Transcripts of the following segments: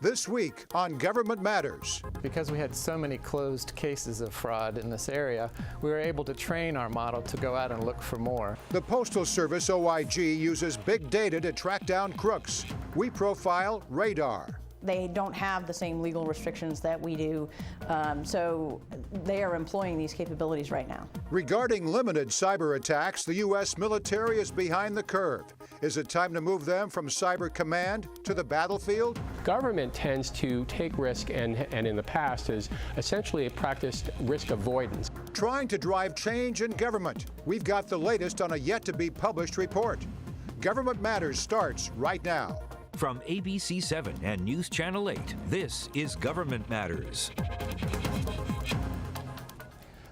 This week on Government Matters. Because we had so many closed cases of fraud in this area, we were able to train our model to go out and look for more. The Postal Service, OIG, uses big data to track down crooks. We profile radar. They don't have the same legal restrictions that we do, so they are employing these capabilities right now. Regarding limited cyber attacks, the U.S. military is behind the curve. Is it time to move them from cyber command to the battlefield? Government tends to take risk and in the past has essentially practiced risk avoidance. Trying to drive change in government. We've got the latest on a yet-to-be-published report. Government Matters starts right now. From ABC 7 and News Channel 8, this is Government Matters.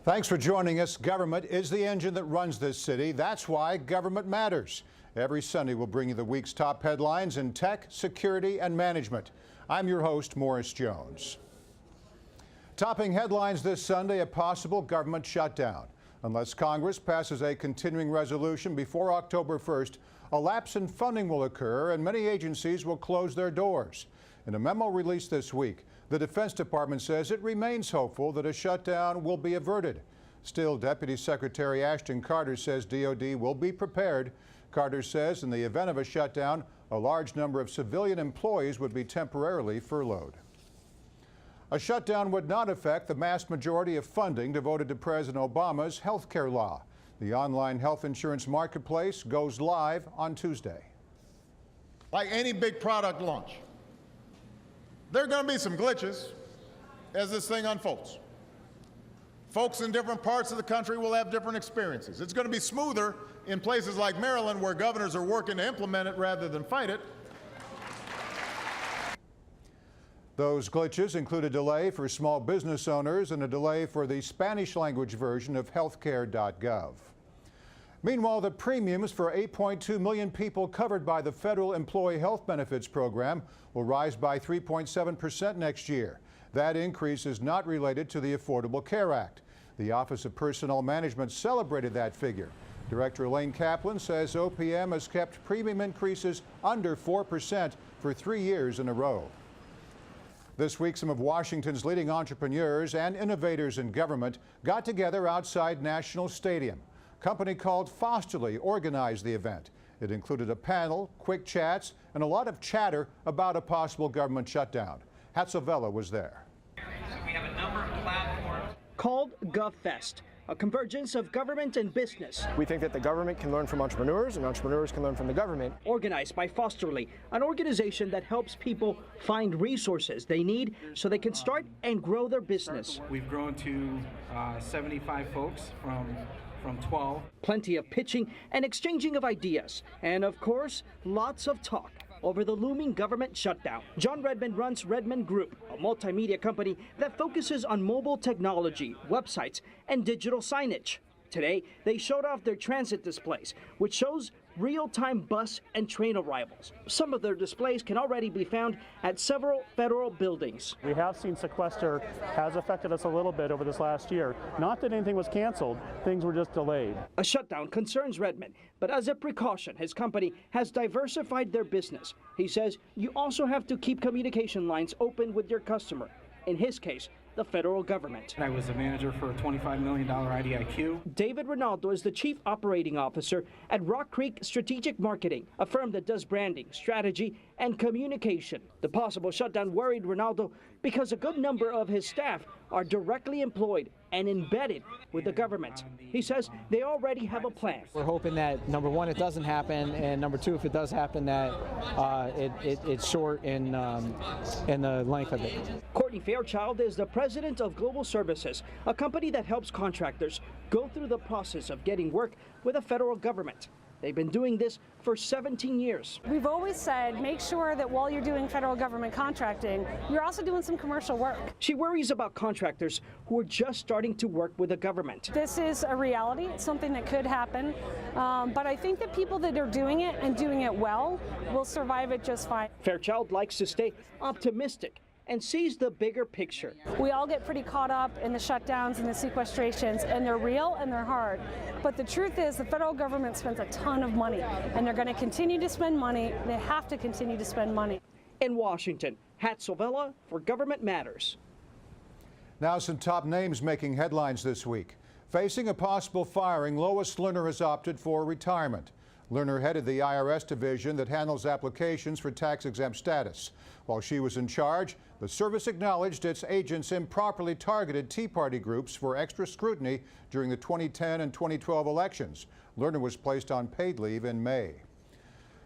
Thanks for joining us. Government is the engine that runs this city. That's why Government Matters. Every Sunday we'll bring you the week's top headlines in tech, security, and management. I'm your host, Morris Jones. Topping headlines this Sunday, a possible government shutdown. Unless Congress passes a continuing resolution before October 1st, a lapse in funding will occur and many agencies will close their doors. In a memo released this week, the Defense Department says it remains hopeful that a shutdown will be averted. Still, Deputy Secretary Ashton Carter says DOD will be prepared. Carter says in the event of a shutdown, a large number of civilian employees would be temporarily furloughed. A shutdown would not affect the vast majority of funding devoted to President Obama's health care law. The online health insurance marketplace goes live on Tuesday. Like any big product launch, there are going to be some glitches as this thing unfolds. Folks in different parts of the country will have different experiences. It's going to be smoother in places like Maryland, where governors are working to implement it rather than fight it. Those glitches include a delay for small business owners and a delay for the Spanish language version of healthcare.gov. Meanwhile, the premiums for 8.2 million people covered by the federal employee health benefits program will rise by 3.7% next year. That increase is not related to the Affordable Care Act. The Office of Personnel Management celebrated that figure. Director Elaine Kaplan says OPM has kept premium increases under 4% for 3 years in a row. This week, some of Washington's leading entrepreneurs and innovators in government got together outside National Stadium. A company called Fosterly organized the event. It included a panel, quick chats, and a lot of chatter about a possible government shutdown. Hatzovella was there. We have a number of platforms called Gov Fest, a convergence of government and business. We think that the government can learn from entrepreneurs and entrepreneurs can learn from the government. Organized by Fosterly, an organization that helps people find resources they need so they can start and grow their business. We've grown to 75 folks from 12. Plenty of pitching and exchanging of ideas. And of course, lots of talk over the looming government shutdown. John Redmond runs Redmond Group, a multimedia company that focuses on mobile technology, websites, and digital signage. Today, they showed off their transit displays, which shows real-time bus and train arrivals. Some of their displays can already be found at several federal buildings. We have seen sequester has affected us a little bit over this last year. Not that anything was canceled, things were just delayed. A shutdown concerns Redmond, but as a precaution, his company has diversified their business. He says you also have to keep communication lines open with your customer. In his case, the federal government. I was a manager for a $25 million IDIQ. David Ronaldo is the chief operating officer at Rock Creek Strategic Marketing, a firm that does branding, strategy, and communication. The possible shutdown worried Ronaldo because a good number of his staff are directly employed and embedded with the government. He says they already have a plan. We're hoping that, number one, it doesn't happen, and number two, if it does happen, that it's short in the length of it. Courtney Fairchild is the president of Global Services, a company that helps contractors go through the process of getting work with the federal government. They've been doing this for 17 years. We've always said, make sure that while you're doing federal government contracting, you're also doing some commercial work. She worries about contractors who are just starting to work with the government. This is a reality. It's something that could happen. But I think that people that are doing it and doing it well will survive it just fine. Fairchild likes to stay optimistic and sees the bigger picture. We all get pretty caught up in the shutdowns and the sequestrations, and they're real and they're hard. But the truth is the federal government spends a ton of money, and they're going to continue to spend money. They have to continue to spend money. In Washington, Hat Sovella for Government Matters. Now some top names making headlines this week. Facing a possible firing, Lois Lerner has opted for retirement. Lerner headed the IRS division that handles applications for tax-exempt status. While she was in charge, the service acknowledged its agents improperly targeted Tea Party groups for extra scrutiny during the 2010 and 2012 elections. Lerner was placed on paid leave in May.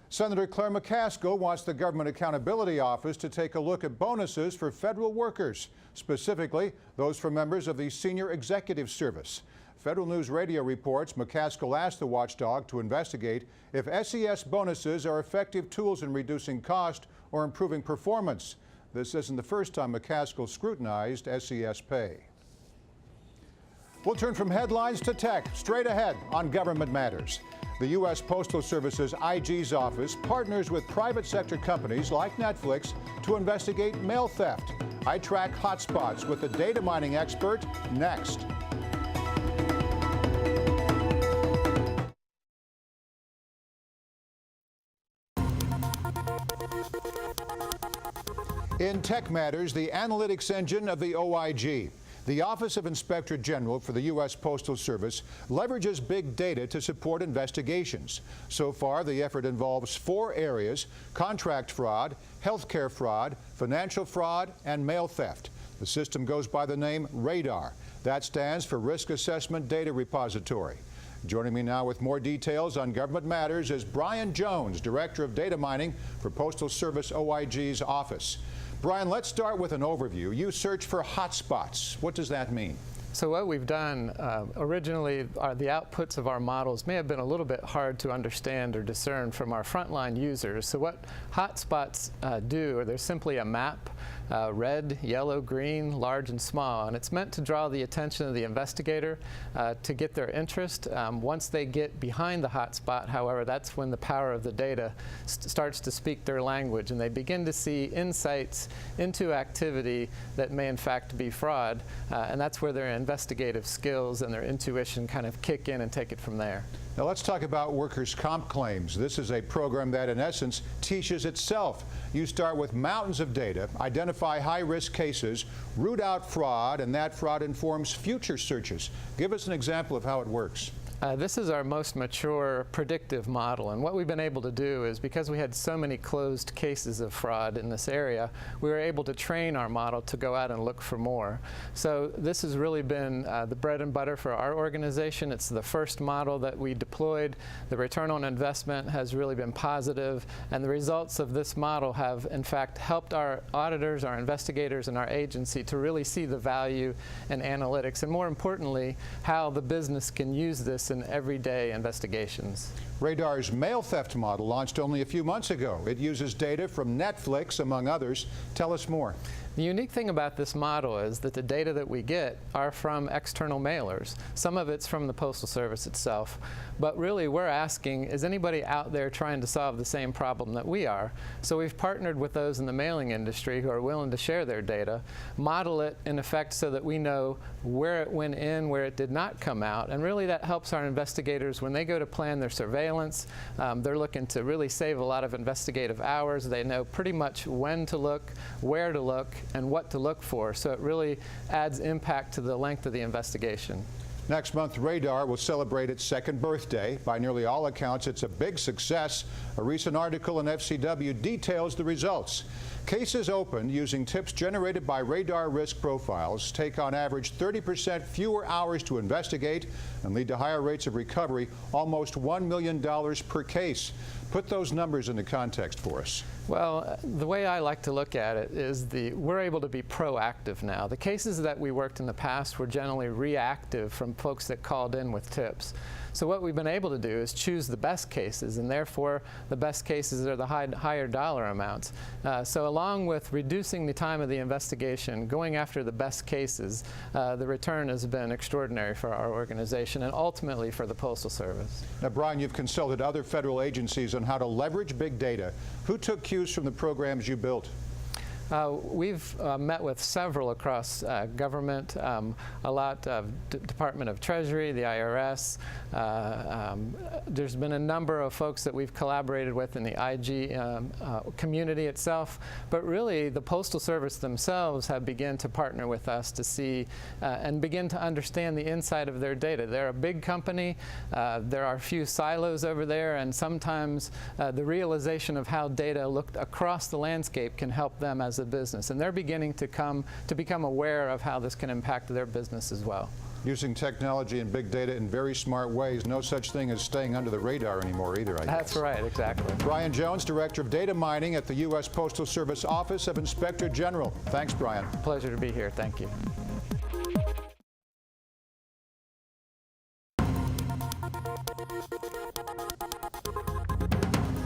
Senator Claire McCaskill wants the Government Accountability Office to take a look at bonuses for federal workers, specifically those for members of the Senior Executive Service. Federal News Radio reports McCaskill asked the watchdog to investigate if SES bonuses are effective tools in reducing cost or improving performance. This isn't the first time McCaskill scrutinized SES pay. We'll turn from headlines to tech, straight ahead on Government Matters. The U.S. Postal Service's IG's office partners with private sector companies like Netflix to investigate mail theft. I track hotspots with a data mining expert next. In Tech Matters, the analytics engine of the OIG. The Office of Inspector General for the U.S. Postal Service leverages big data to support investigations. So far, the effort involves 4 areas: contract fraud, healthcare fraud, financial fraud, and mail theft. The system goes by the name RADAR. That stands for Risk Assessment Data Repository. Joining me now with more details on Government Matters is Brian Jones, Director of Data Mining for Postal Service OIG's office. Brian, let's start with an overview. You search for hotspots. What does that mean? So what we've done, originally the outputs of our models may have been a little bit hard to understand or discern from our frontline users. So what hotspots do, or they're simply a map, red, yellow, green, large, and small, and it's meant to draw the attention of the investigator to get their interest. Once they get behind the hotspot, however, that's when the power of the data starts to speak their language, and they begin to see insights into activity that may in fact be fraud, and that's where their investigative skills and their intuition kind of kick in and take it from there. Now let's talk about workers' comp claims. This is a program that in essence teaches itself. You start with mountains of data, identify high-risk cases, root out fraud, and that fraud informs future searches. Give us an example of how it works. This is our most mature predictive model, and what we've been able to do is, because we had so many closed cases of fraud in this area, we were able to train our model to go out and look for more. So this has really been the bread and butter for our organization. It's the first model that we deployed. The return on investment has really been positive, and the results of this model have in fact helped our auditors, our investigators, and our agency to really see the value in analytics, and more importantly, how the business can use this in everyday investigations. Radar's mail theft model launched only a few months ago. It uses data from Netflix, among others. Tell us more. The unique thing about this model is that the data that we get are from external mailers. Some of it's from the Postal Service itself. But really, we're asking, is anybody out there trying to solve the same problem that we are? So we've partnered with those in the mailing industry who are willing to share their data, model it in effect so that we know where it went in, where it did not come out. And really, that helps our investigators when they go to plan their surveillance. They're looking to really save a lot of investigative hours. They know pretty much when to look, where to look, and what to look for. So it really adds impact to the length of the investigation. Next month, Radar will celebrate its 2nd birthday. By nearly all accounts, it's a big success. A recent article in FCW details the results. Cases opened using tips generated by Radar risk profiles take on average 30% fewer hours to investigate and lead to higher rates of recovery, almost $1 million per case. Put those numbers into context for us. Well, the way I like to look at it is we're able to be proactive now. The cases that we worked in the past were generally reactive from folks that called in with tips. So what we've been able to do is choose the best cases, and therefore the best cases are the higher dollar amounts. So along with reducing the time of the investigation, going after the best cases, the return has been extraordinary for our organization and ultimately for the Postal Service. Now, Brian, you've consulted other federal agencies on how to leverage big data. Who took cues from the programs you built? We've met with several across government, a lot of Department of Treasury, the IRS. There's been a number of folks that we've collaborated with in the IG community itself, but really the Postal Service themselves have begun to partner with us to see and begin to understand the inside of their data. They're a big company. There are a few silos over there, and sometimes the realization of how data looked across the landscape can help them as a business. And they're beginning to become aware of how this can impact their business as well. Using technology and big data in very smart ways. No such thing as staying under the radar anymore either, I guess. That's right, exactly. Brian Jones, Director of Data Mining at the U.S. Postal Service Office of Inspector General. Thanks, Brian. Pleasure to be here. Thank you.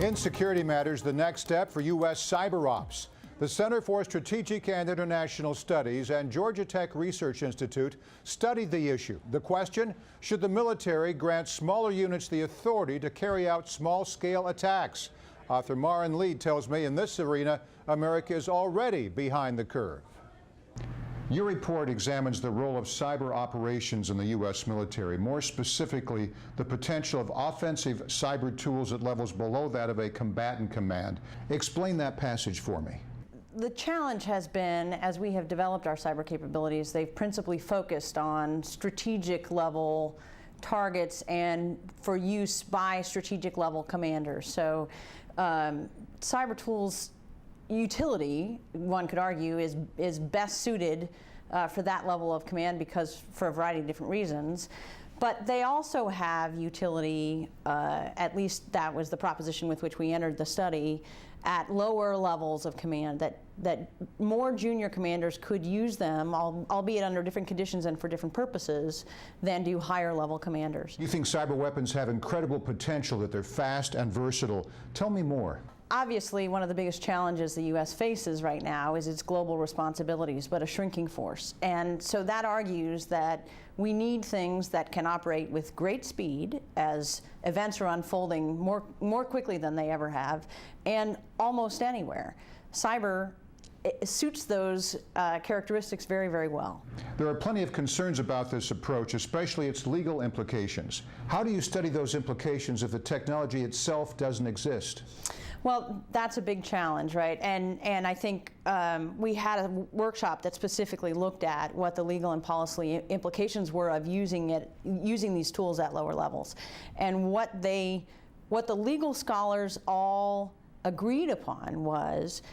In security matters, the next step for U.S. cyber ops. The Center for Strategic and International Studies and Georgia Tech Research Institute studied the issue. The question, should the military grant smaller units the authority to carry out small-scale attacks? Author Marin Lead tells me in this arena, America is already behind the curve. Your report examines the role of cyber operations in the U.S. military, more specifically, the potential of offensive cyber tools at levels below that of a combatant command. Explain that passage for me. The challenge has been, as we have developed our cyber capabilities, they've principally focused on strategic level targets and for use by strategic level commanders. So cyber tools utility, one could argue, is best suited for that level of command because for a variety of different reasons. But they also have utility, at least that was the proposition with which we entered the study, at lower levels of command, that more junior commanders could use them, albeit under different conditions and for different purposes, than do higher level commanders. You think cyber weapons have incredible potential, that they're fast and versatile. Tell me more. Obviously, one of the biggest challenges the U.S. faces right now is its global responsibilities, but a shrinking force. And so that argues that we need things that can operate with great speed as events are unfolding more quickly than they ever have, and almost anywhere. Cyber suits those characteristics very, very well. There are plenty of concerns about this approach, especially its legal implications. How do you study those implications if the technology itself doesn't exist? Well, that's a big challenge, right? And I think we had a workshop that specifically looked at what the legal and policy implications were of using these tools at lower levels. And what the legal scholars all agreed upon was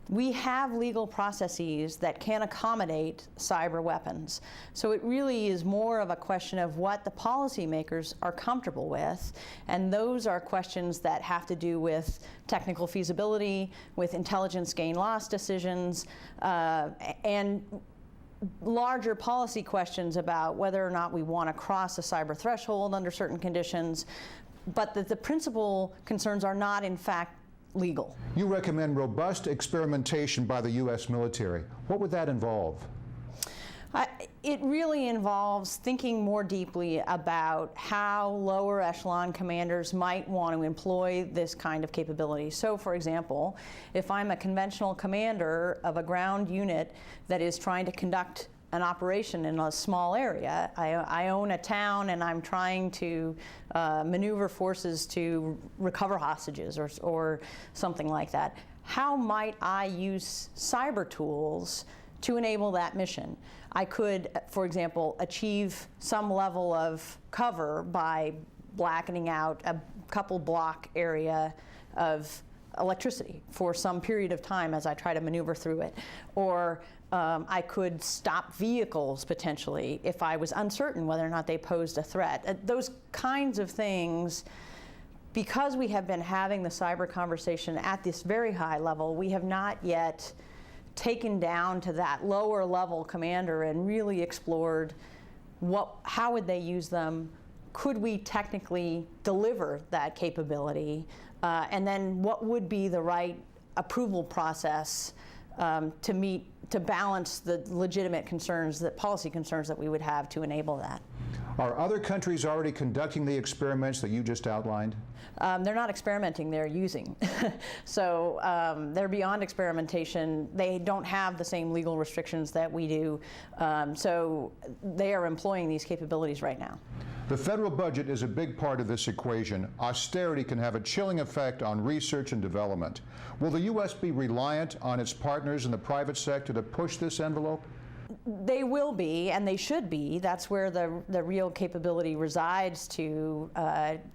we have legal processes that can accommodate cyber weapons. So it really is more of a question of what the policymakers are comfortable with, and those are questions that have to do with technical feasibility, with intelligence gain-loss decisions, and larger policy questions about whether or not we want to cross a cyber threshold under certain conditions, but that the principal concerns are not, in fact, legal. You recommend robust experimentation by the U.S. military. What would that involve? It really involves thinking more deeply about how lower echelon commanders might want to employ this kind of capability. So, for example, if I'm a conventional commander of a ground unit that is trying to conduct an operation in a small area. I own a town and I'm trying to maneuver forces to recover hostages or something like that. How might I use cyber tools to enable that mission? I could, for example, achieve some level of cover by blackening out a couple block area of electricity for some period of time as I try to maneuver through it. Or I could stop vehicles potentially if I was uncertain whether or not they posed a threat. Those kinds of things, because we have been having the cyber conversation at this very high level, we have not yet taken down to that lower level commander and really explored how would they use them, could we technically deliver that capability, and then what would be the right approval process to balance the legitimate concerns, policy concerns that we would have to enable that. Are other countries already conducting the experiments that you just outlined? They're not experimenting, they're using. So they're beyond experimentation. They don't have the same legal restrictions that we do. So they are employing these capabilities right now. The federal budget is a big part of this equation. Austerity can have a chilling effect on research and development. Will the U.S. be reliant on its partners in the private sector to push this envelope? They will be, and they should be. That's where the real capability resides to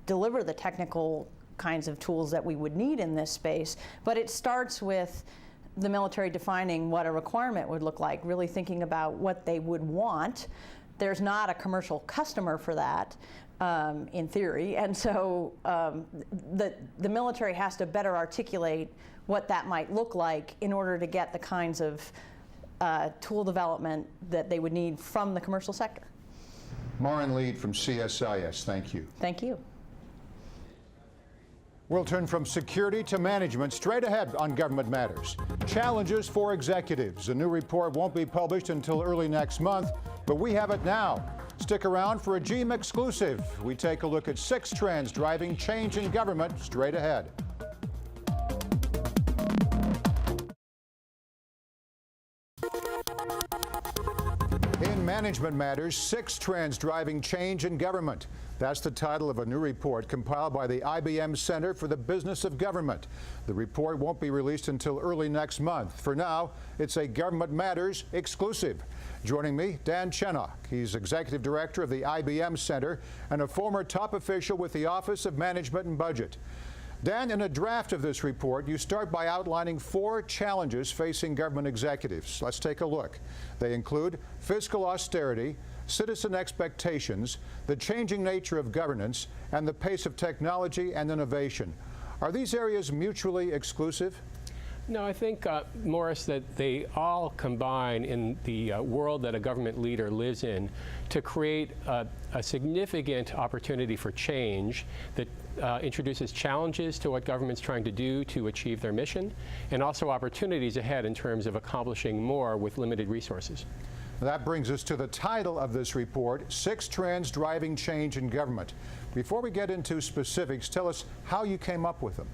deliver the technical kinds of tools that we would need in this space. But it starts with the military defining what a requirement would look like, really thinking about what they would want. There's not a commercial customer for that, in theory, and so the military has to better articulate what that might look like in order to get the kinds of tool development that they would need from the commercial sector. Maureen Lead from CSIS, thank you. Thank you. We'll turn from security to management straight ahead on Government Matters. Challenges for executives. A new report won't be published until early next month, but we have it now. Stick around for a GEAM exclusive. We take a look at 6 trends driving change in government straight ahead. In Management Matters, 6 trends driving change in government. That's the title of a new report compiled by the IBM Center for the Business of Government. The report won't be released until early next month. For now, it's a Government Matters exclusive. Joining me, Dan Chenok. He's Executive Director of the IBM Center and a former top official with the Office of Management and Budget. Dan, in a draft of this report, you start by outlining 4 challenges facing government executives. Let's take a look. They include fiscal austerity, citizen expectations, the changing nature of governance, and the pace of technology and innovation. Are these areas mutually exclusive? No, I think, Morris, that they all combine in the world that a government leader lives in to create a significant opportunity for change that introduces challenges to what government's trying to do to achieve their mission, and also opportunities ahead in terms of accomplishing more with limited resources. That brings us to the title of this report, 6 Trends Driving Change in Government. Before we get into specifics, tell us how you came up with them.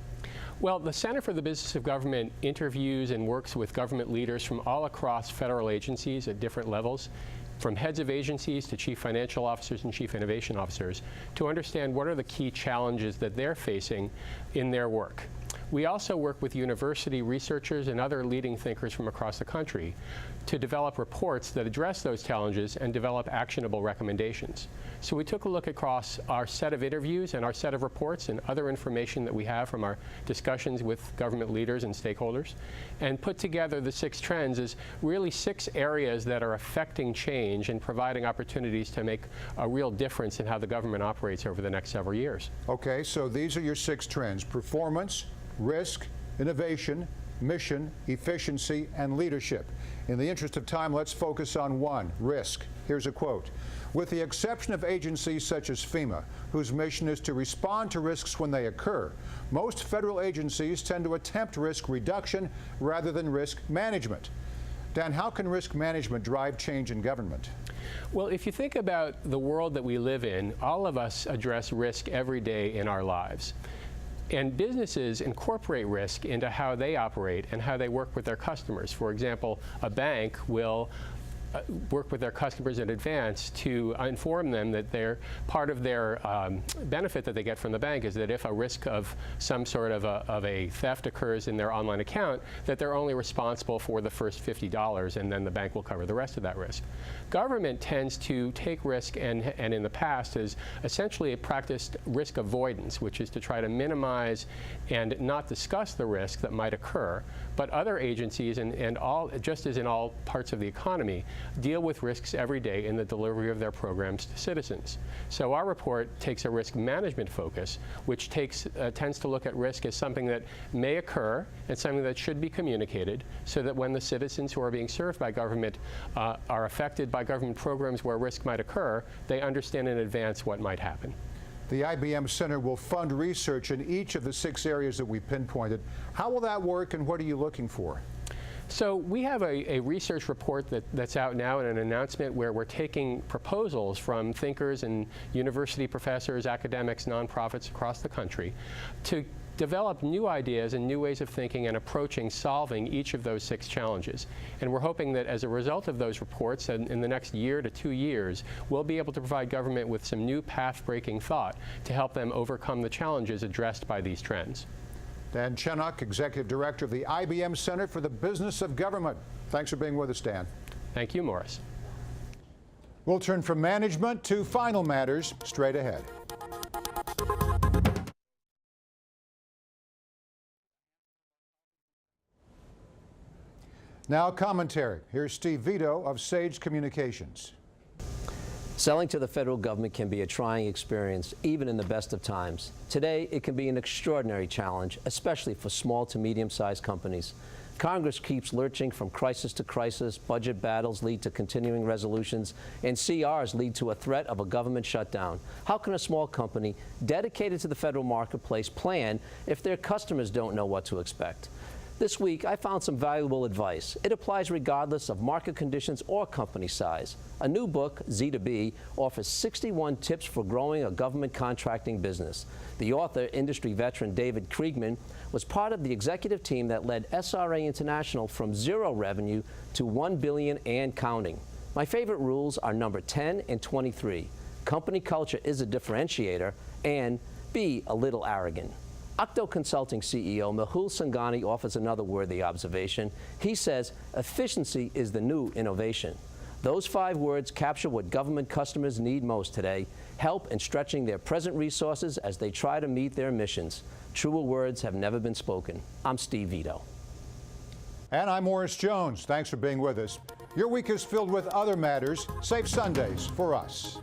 Well, the Center for the Business of Government interviews and works with government leaders from all across federal agencies at different levels, from heads of agencies to chief financial officers and chief innovation officers, to understand what are the key challenges that they're facing in their work. We also work with university researchers and other leading thinkers from across the country to develop reports that address those challenges and develop actionable recommendations. So we took a look across our set of interviews and our set of reports and other information that we have from our discussions with government leaders and stakeholders, and put together the 6 trends as really 6 areas that are affecting change and providing opportunities to make a real difference in how the government operates over the next several years. Okay, so these are your 6 trends: performance, risk, innovation, mission, efficiency, and leadership. In the interest of time, let's focus on 1, risk. Here's a quote. With the exception of agencies such as FEMA, whose mission is to respond to risks when they occur, most federal agencies tend to attempt risk reduction rather than risk management. Dan, how can risk management drive change in government? Well, if you think about the world that we live in, all of us address risk every day in our lives. And businesses incorporate risk into how they operate and how they work with their customers. For example, a bank will work with their customers in advance to inform them that part of their benefit that they get from the bank is that if a risk of some sort of a theft occurs in their online account, that they're only responsible for the first $50 and then the bank will cover the rest of that risk. Government tends to take risk and in the past has essentially practiced risk avoidance, which is to try to minimize and not discuss the risk that might occur. But other agencies and all, just as in all parts of the economy, deal with risks every day in the delivery of their programs to citizens. So our report takes a risk management focus, which tends to look at risk as something that may occur and something that should be communicated so that when the citizens who are being served by government are affected by government programs where risk might occur, they understand in advance what might happen. The IBM Center will fund research in each of the 6 areas that we pinpointed. How will that work and what are you looking for? So we have a research report that's out now and an announcement where we're taking proposals from thinkers and university professors, academics, nonprofits across the country to develop new ideas and new ways of thinking and approaching solving each of those 6 challenges. And we're hoping that as a result of those reports, and in the next year to 2 years, we'll be able to provide government with some new path-breaking thought to help them overcome the challenges addressed by these trends. Dan Chenok, Executive Director of the IBM Center for the Business of Government. Thanks for being with us, Dan. Thank you, Morris. We'll turn from management to final matters straight ahead. Now commentary. Here's Steve Vito of Sage Communications. Selling to the federal government can be a trying experience, even in the best of times. Today, it can be an extraordinary challenge, especially for small to medium-sized companies. Congress keeps lurching from crisis to crisis, budget battles lead to continuing resolutions, and CRs lead to a threat of a government shutdown. How can a small company dedicated to the federal marketplace plan if their customers don't know what to expect? This week, I found some valuable advice. It applies regardless of market conditions or company size. A new book, Z2B, offers 61 tips for growing a government contracting business. The author, industry veteran David Kriegman, was part of the executive team that led SRA International from 0 revenue to $1 billion and counting. My favorite rules are number 10 and 23. Company culture is a differentiator, and be a little arrogant. Octo Consulting CEO Mehul Sangani offers another worthy observation. He says, efficiency is the new innovation. Those 5 words capture what government customers need most today, help in stretching their present resources as they try to meet their missions. Truer words have never been spoken. I'm Steve Vito. And I'm Morris Jones. Thanks for being with us. Your week is filled with other matters. Safe Sundays for us.